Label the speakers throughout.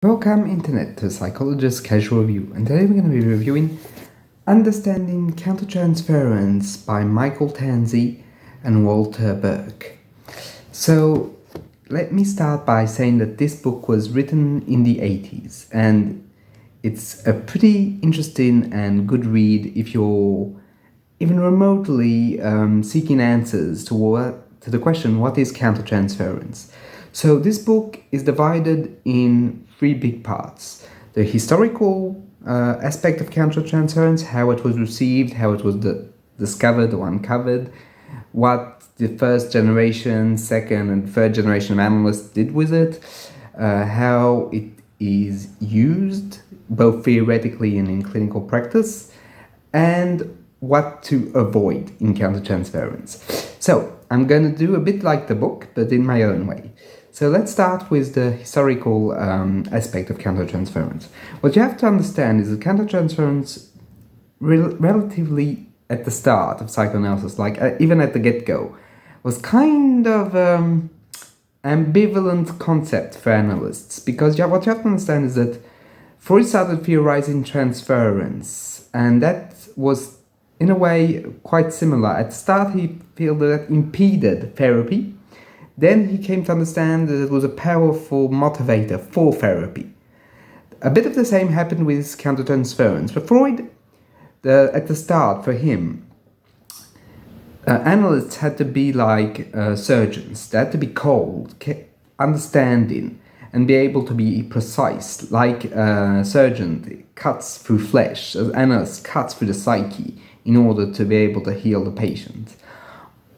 Speaker 1: Welcome Internet to Psychologist Casual Review, and today we're going to be reviewing Understanding Countertransference by Michael Tansey and Walter Burke. So let me start by saying that this book was written in the 80s, and it's a pretty interesting and good read if you're even remotely seeking answers to the question, what is countertransference? So this book is divided in three big parts. The historical aspect of countertransference, how it was received, how it was discovered or uncovered, what the first generation, second and third generation of analysts did with it, how it is used both theoretically and in clinical practice, and what to avoid in countertransference. So I'm going to do a bit like the book, but in my own way. So let's start with the historical aspect of countertransference. What you have to understand is that countertransference, relatively at the start of psychoanalysis, like even at the get-go, was kind of ambivalent concept for analysts, because what you have to understand is that Freud started theorizing transference, and that was in a way quite similar. At the start he felt that it impeded therapy. Then he came to understand that it was a powerful motivator for therapy. A bit of the same happened with countertransference. For Freud, at the start, for him, analysts had to be like surgeons. They had to be cold, understanding, and be able to be precise. Like a surgeon cuts through flesh, an analyst cuts through the psyche in order to be able to heal the patient.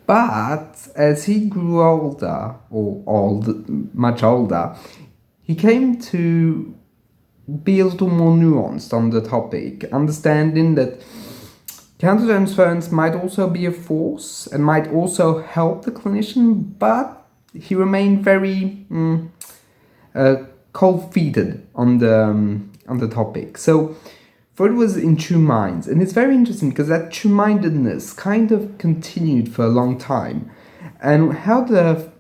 Speaker 1: But as he grew older, much older, he came to be a little more nuanced on the topic, understanding that countertransference might also be a force and might also help the clinician, but he remained very cold-feeted on the topic. So Freud was in two minds, and it's very interesting because that two-mindedness kind of continued for a long time, and how the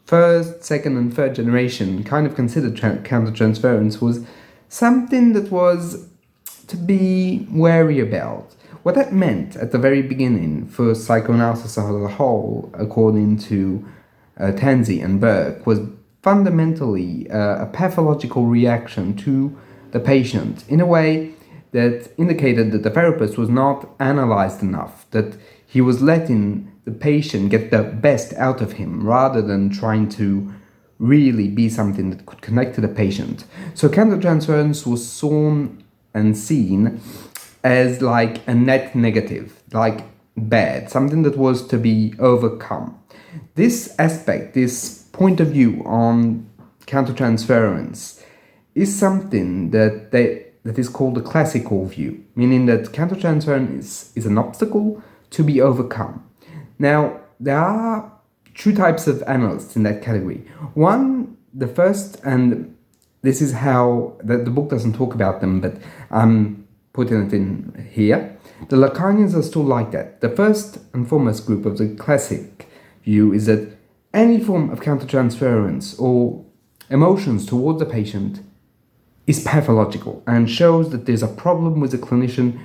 Speaker 1: first, second, and third generation kind of considered countertransference was something that was to be wary about. What that meant at the very beginning for psychoanalysis as a whole, according to Tansey and Burke, was fundamentally a pathological reaction to the patient in a way that indicated that the therapist was not analyzed enough, that he was letting the patient get the best out of him rather than trying to really be something that could connect to the patient. So countertransference was seen and seen as like a net negative, like bad, something that was to be overcome. This aspect, this point of view on countertransference is something that is called the classical view, meaning that countertransference is an obstacle to be overcome. Now, there are two types of analysts in that category. One, the first, and this is how, the book doesn't talk about them, but I'm putting it in here. The Lacanians are still like that. The first and foremost group of the classic view is that any form of countertransference or emotions toward the patient is pathological and shows that there's a problem with the clinician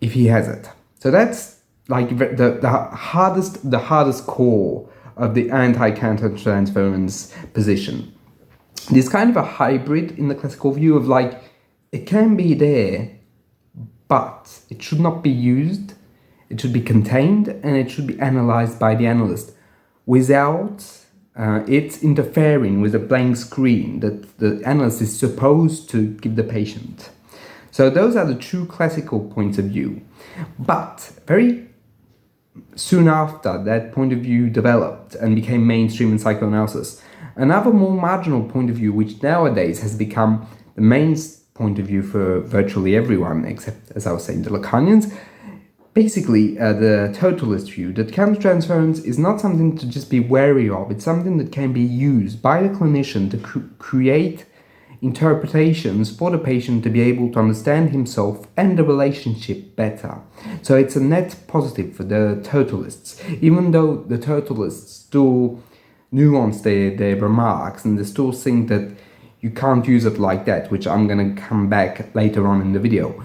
Speaker 1: if he has it. So that's like the hardest core of the anti-countertransference position. There's kind of a hybrid in the classical view of like, it can be there, but it should not be used, it should be contained, and it should be analyzed by the analyst without it's interfering with a blank screen that the analyst is supposed to give the patient. So those are the two classical points of view. But very soon after that point of view developed and became mainstream in psychoanalysis, another more marginal point of view, which nowadays has become the main point of view for virtually everyone, except, as I was saying, the Lacanians, basically the totalist view, that countertransference is not something to just be wary of, it's something that can be used by the clinician to create interpretations for the patient to be able to understand himself and the relationship better. So it's a net positive for the totalists, even though the totalists still nuance their remarks and they still think that you can't use it like that, which I'm going to come back later on in the video.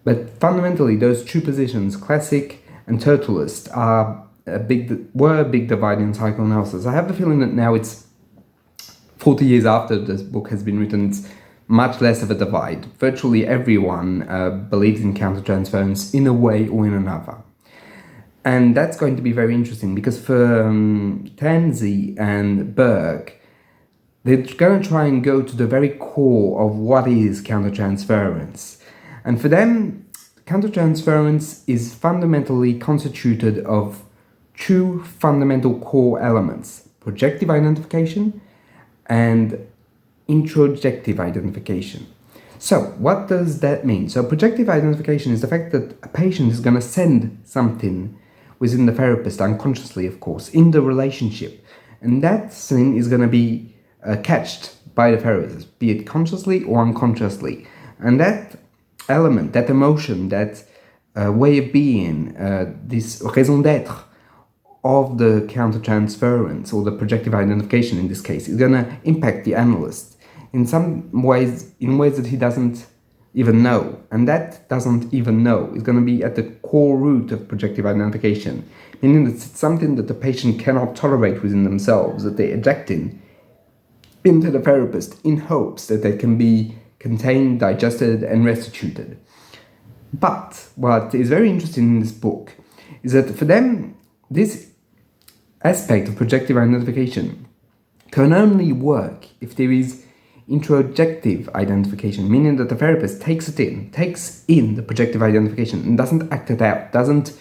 Speaker 1: But fundamentally, those two positions, classic and totalist, were a big divide in psychoanalysis. I have the feeling that now it's 40 years after this book has been written, it's much less of a divide. Virtually everyone believes in countertransference in a way or in another. And that's going to be very interesting because for Tansey and Burke, they're going to try and go to the very core of what is countertransference. And for them, countertransference is fundamentally constituted of two fundamental core elements: projective identification and introjective identification. So what does that mean? So projective identification is the fact that a patient is going to send something within the therapist, unconsciously of course, in the relationship. And that thing is going to be catched by the therapist, be it consciously or unconsciously. And that element, that emotion, that way of being, this raison d'être of the countertransference, or the projective identification in this case, is going to impact the analyst in some ways, in ways that he doesn't even know. And that doesn't even know is going to be at the core root of projective identification, meaning that it's something that the patient cannot tolerate within themselves, that they're ejecting into the therapist in hopes that they can be contained, digested, and restituted. But what is very interesting in this book is that for them, this aspect of projective identification can only work if there is introjective identification, meaning that the therapist takes in the projective identification and doesn't act it out, doesn't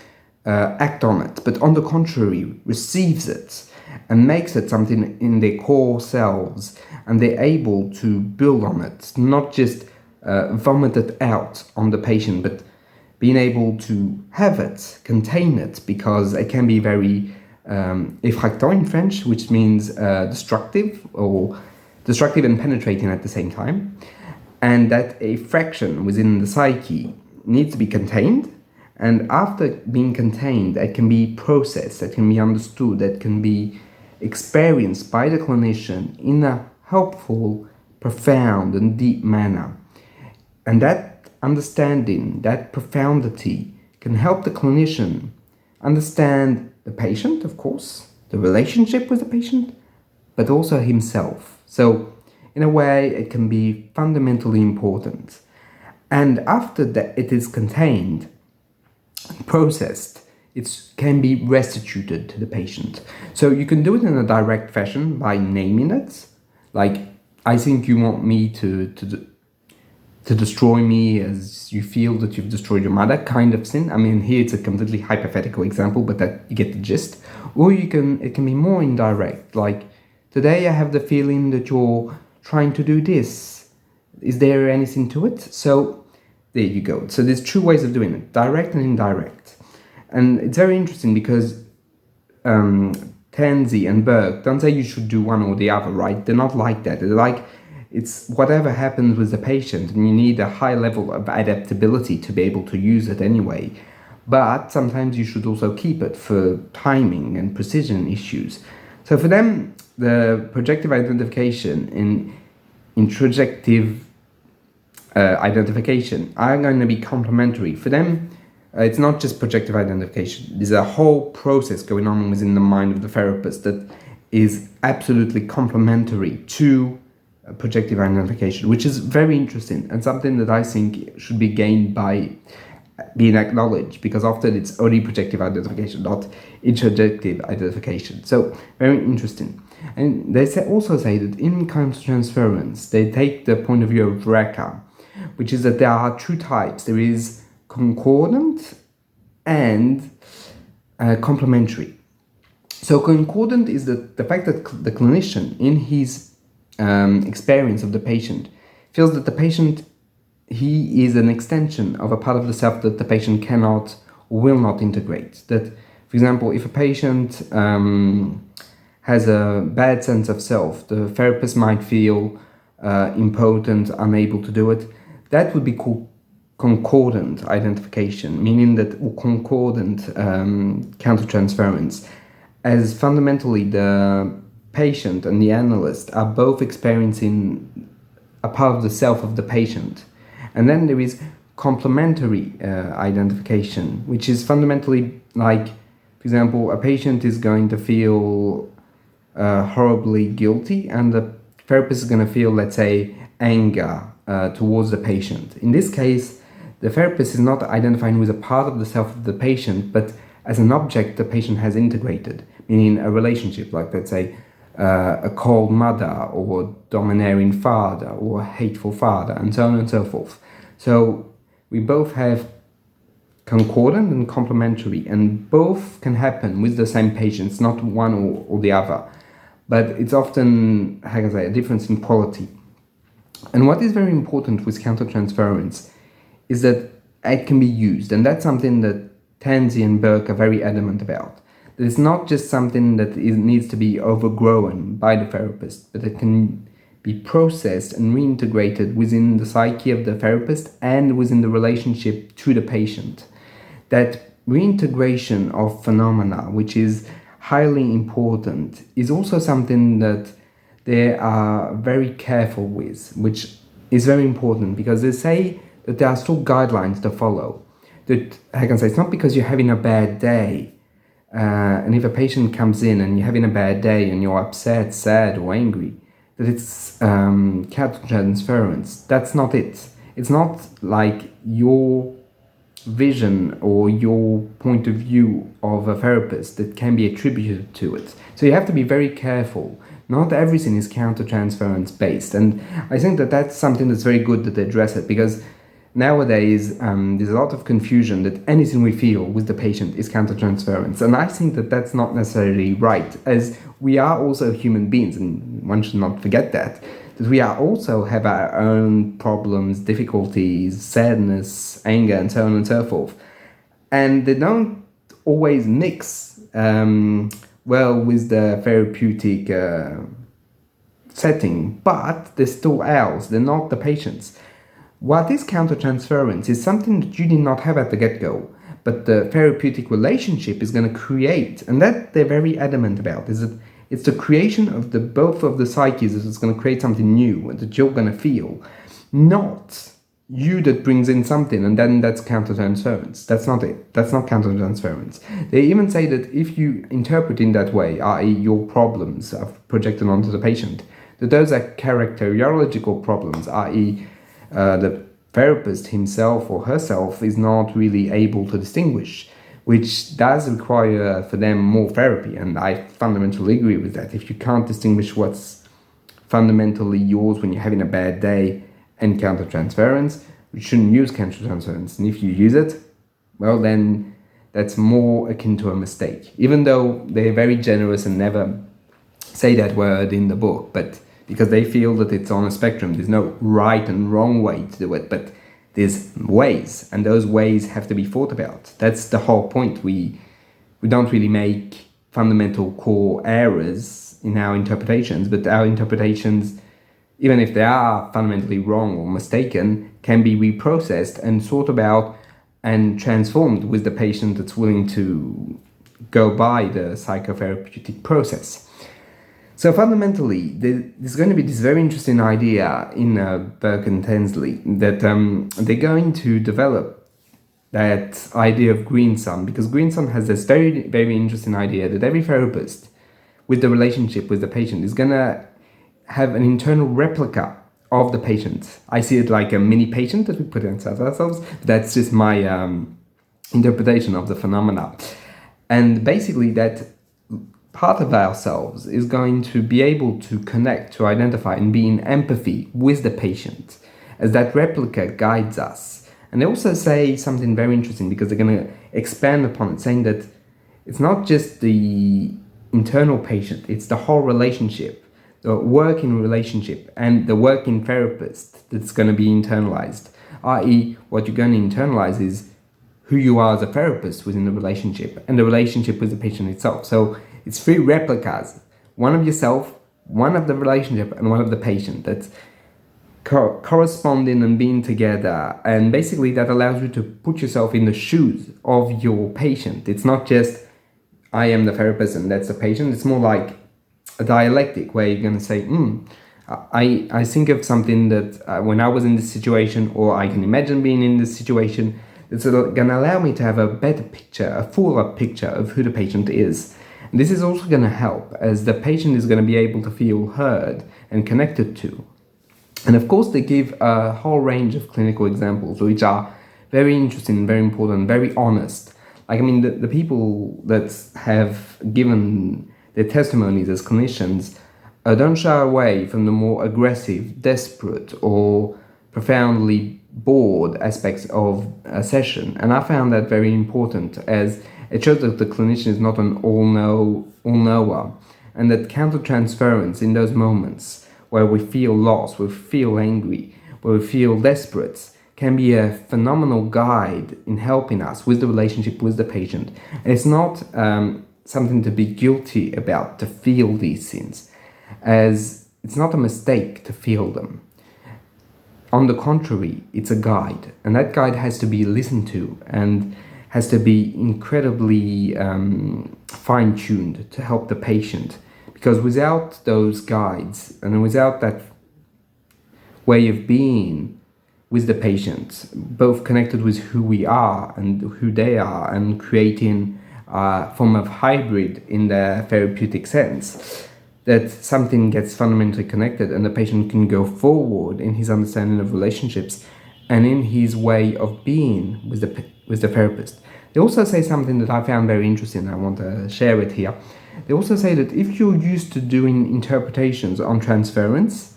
Speaker 1: act on it, but on the contrary, receives it and makes it something in their core selves, and they're able to build on it, not just vomit it out on the patient, but being able to have it, contain it, because it can be very effractant in French, which means destructive and penetrating at the same time, and that a fraction within the psyche needs to be contained, and after being contained, it can be processed, it can be understood, it can be experienced by the clinician in a helpful, profound, and deep manner. And that understanding, that profundity, can help the clinician understand the patient, of course, the relationship with the patient, but also himself. So, in a way, it can be fundamentally important. And after that it is contained and processed, it can be restituted to the patient. So you can do it in a direct fashion by naming it, like, I think you want me to destroy me as you feel that you've destroyed your mother, kind of thing. I mean, here it's a completely hypothetical example, but that you get the gist. Or it can be more indirect, like, today I have the feeling that you're trying to do this. Is there anything to it? So there you go. So there's two ways of doing it, direct and indirect. And it's very interesting because Tansey and Burke don't say you should do one or the other, right? They're not like that. They're like, it's whatever happens with the patient, and you need a high level of adaptability to be able to use it anyway. But sometimes you should also keep it for timing and precision issues. So for them, the projective identification and introjective identification are going to be complementary. For them, it's not just projective identification. There's a whole process going on within the mind of the therapist that is absolutely complementary to projective identification, which is very interesting and something that I think should be gained by being acknowledged, because often it's only projective identification, not introjective identification. So very interesting. And they also say that in countertransference, they take the point of view of Reka, which is that there are two types. There is concordant and complementary. So concordant is the fact that the clinician, in his experience of the patient, feels that the patient, he is an extension of a part of the self that the patient cannot or will not integrate. That, for example, if a patient has a bad sense of self, the therapist might feel impotent, unable to do it. That would be called concordant identification, meaning that, or concordant countertransference, as fundamentally the patient and the analyst are both experiencing a part of the self of the patient. And then there is complementary identification, which is fundamentally like, for example, a patient is going to feel horribly guilty, and the therapist is going to feel, let's say, anger towards the patient. In this case, the therapist is not identifying with a part of the self of the patient, but as an object the patient has integrated, meaning a relationship, like, let's say, a cold mother or domineering father or a hateful father, and so on and so forth. So we both have concordant and complementary, and both can happen with the same patients, not one or the other, but it's often, how can I say, a difference in quality. And what is very important with countertransference is that it can be used, and that's something that Tansey and Burke are very adamant about. That it's not just something that needs to be overgrown by the therapist, but it can be processed and reintegrated within the psyche of the therapist and within the relationship to the patient. That reintegration of phenomena, which is highly important, is also something that they are very careful with, which is very important because they say that there are still guidelines to follow. That, I can say, it's not because you're having a bad day, and if a patient comes in and you're having a bad day and you're upset, sad, or angry, that it's countertransference. That's not it. It's not like your vision or your point of view of a therapist that can be attributed to it. So you have to be very careful. Not everything is countertransference based, and I think that that's something that's very good that they address it, because nowadays there's a lot of confusion that anything we feel with the patient is countertransference, and I think that that's not necessarily right, as we are also human beings, and one should not forget that we are also have our own problems, difficulties, sadness, anger, and so on and so forth, and they don't always mix well with the therapeutic setting, but they're still ours, they're not the patient's. What is countertransference is something that you did not have at the get-go, but the therapeutic relationship is going to create, and that they're very adamant about, is that it's the creation of the both of the psyches that's going to create something new and that you're going to feel, not you that brings in something and then that's countertransference. That's not it. That's not countertransference. They even say that if you interpret in that way, i.e. your problems are projected onto the patient, that those are characteriological problems, i.e. The therapist himself or herself is not really able to distinguish, which does require for them more therapy, and I fundamentally agree with that. If you can't distinguish what's fundamentally yours when you're having a bad day and countertransference, you shouldn't use countertransference, and if you use it, well then that's more akin to a mistake, even though they're very generous and never say that word in the book, but because they feel that it's on a spectrum. There's no right and wrong way to do it, but there's ways, and those ways have to be thought about. That's the whole point. We don't really make fundamental core errors in our interpretations, but our interpretations, even if they are fundamentally wrong or mistaken, can be reprocessed and thought about and transformed with the patient that's willing to go by the psychotherapeutic process. So fundamentally, there's going to be this very interesting idea in Burke and Tansey that they're going to develop that idea of green sun, because green sun has this very, very interesting idea that every therapist with the relationship with the patient is going to have an internal replica of the patient. I see it like a mini patient that we put inside ourselves. That's just my interpretation of the phenomena. And basically that part of ourselves is going to be able to connect, to identify, and be in empathy with the patient, as that replica guides us. And they also say something very interesting, because they're going to expand upon it, saying that it's not just the internal patient, it's the whole relationship, the working relationship, and the working therapist that's going to be internalized, i.e. what you're going to internalize is who you are as a therapist within the relationship, and the relationship with the patient itself. So it's three replicas, one of yourself, one of the relationship, and one of the patient, that's corresponding and being together. And basically that allows you to put yourself in the shoes of your patient. It's not just, I am the therapist and that's the patient. It's more like a dialectic where you're going to say, I think of something that when I was in this situation, or I can imagine being in this situation, it's going to allow me to have a better picture, a fuller picture of who the patient is. And this is also going to help, as the patient is going to be able to feel heard and connected to. And of course, they give a whole range of clinical examples, which are very interesting, very important, very honest. Like, I mean, the people that have given their testimonies as clinicians don't shy away from the more aggressive, desperate, or profoundly bored aspects of a session. And I found that very important, as it shows that the clinician is not an all-knower, and that counter-transference in those moments where we feel lost, we feel angry, where we feel desperate, can be a phenomenal guide in helping us with the relationship with the patient. And it's not something to be guilty about, to feel these things, as it's not a mistake to feel them. On the contrary, it's a guide, and that guide has to be listened to and has to be incredibly fine-tuned to help the patient. Because without those guides and without that way of being with the patient, both connected with who we are and who they are, and creating a form of hybrid in the therapeutic sense, that something gets fundamentally connected and the patient can go forward in his understanding of relationships and in his way of being with the therapist. They also say something that I found very interesting. I want to share it here. They also say that if you're used to doing interpretations on transference,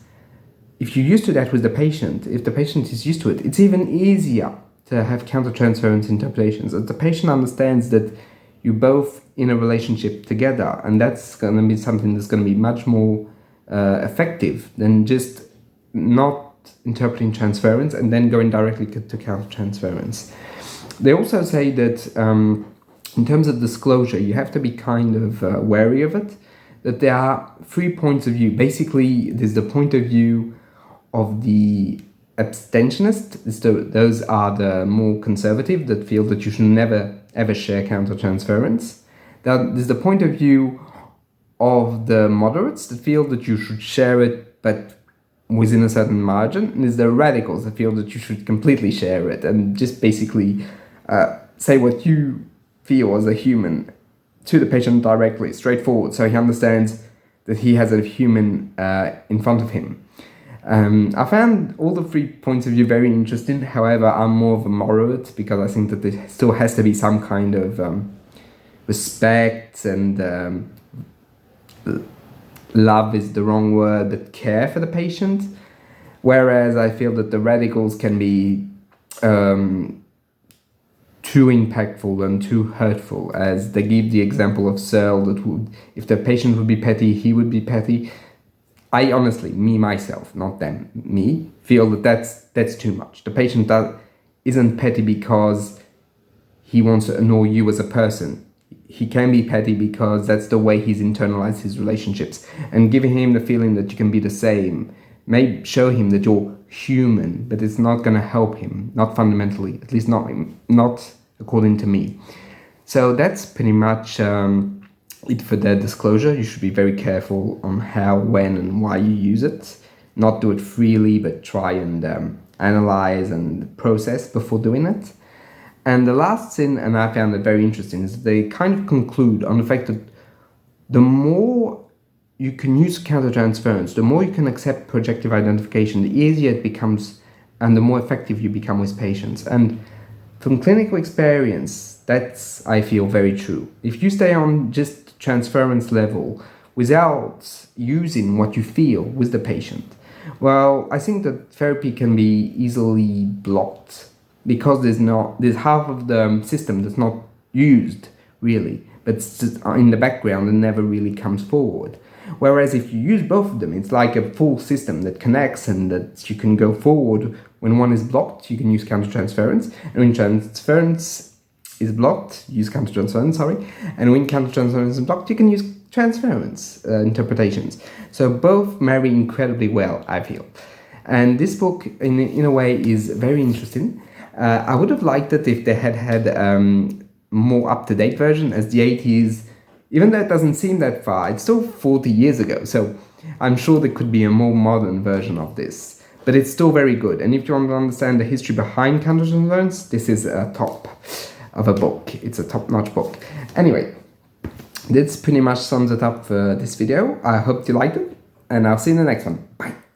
Speaker 1: if you're used to that with the patient, if the patient is used to it, it's even easier to have counter-transference interpretations, as the patient understands that you're both in a relationship together, and that's going to be something that's going to be much more effective than just not interpreting transference and then going directly to counter-transference. They also say that in terms of disclosure, you have to be kind of wary of it, that there are 3 points of view. Basically, there's the point of view of the abstentionist. Those are the more conservative, that feel that you should never ever share counter-transference. There's the point of view of the moderates that feel that you should share it, but within a certain margin. And there's the radicals that feel that you should completely share it and just basically say what you feel as a human to the patient directly, straightforward, so he understands that he has a human in front of him. I found all the 3 points of view very interesting. However, I'm more of a moderate, because I think that there still has to be some kind of respect and love is the wrong word, but care for the patient. Whereas I feel that the radicals can be too impactful and too hurtful, as they give the example of Searle, that if the patient would be petty, he would be petty. I honestly, myself, not them, feel that that's too much. The patient isn't petty because he wants to annoy you as a person. He can be petty because that's the way he's internalized his relationships. And giving him the feeling that you can be the same may show him that you're human, but it's not going to help him, not fundamentally, at least not according to me. So that's pretty much it for the disclosure. You should be very careful on how, when, and why you use it. Not do it freely, but try and analyze and process before doing it. And the last thing, and I found it very interesting, is they kind of conclude on the fact that the more you can use countertransference, the more you can accept projective identification, the easier it becomes and the more effective you become with patients. And from clinical experience, that's, I feel, very true. If you stay on just transference level without using what you feel with the patient, well, I think that therapy can be easily blocked, because there's half of the system that's not used really, but it's just in the background and never really comes forward. Whereas if you use both of them, it's like a full system that connects and that you can go forward. When one is blocked, you can use countertransference, and when transference is blocked, use countertransference, and when countertransference is blocked, you can use transference interpretations. So both marry incredibly well, I feel. And this book, in a way, is very interesting. I would have liked it if they had more up-to-date version, as the 80s, even though it doesn't seem that far, it's still 40 years ago. So I'm sure there could be a more modern version of this, but it's still very good. And if you want to understand the history behind countertransference, this is a top of a book. It's a top-notch book. Anyway, this pretty much sums it up for this video. I hope you liked it, and I'll see you in the next one. Bye.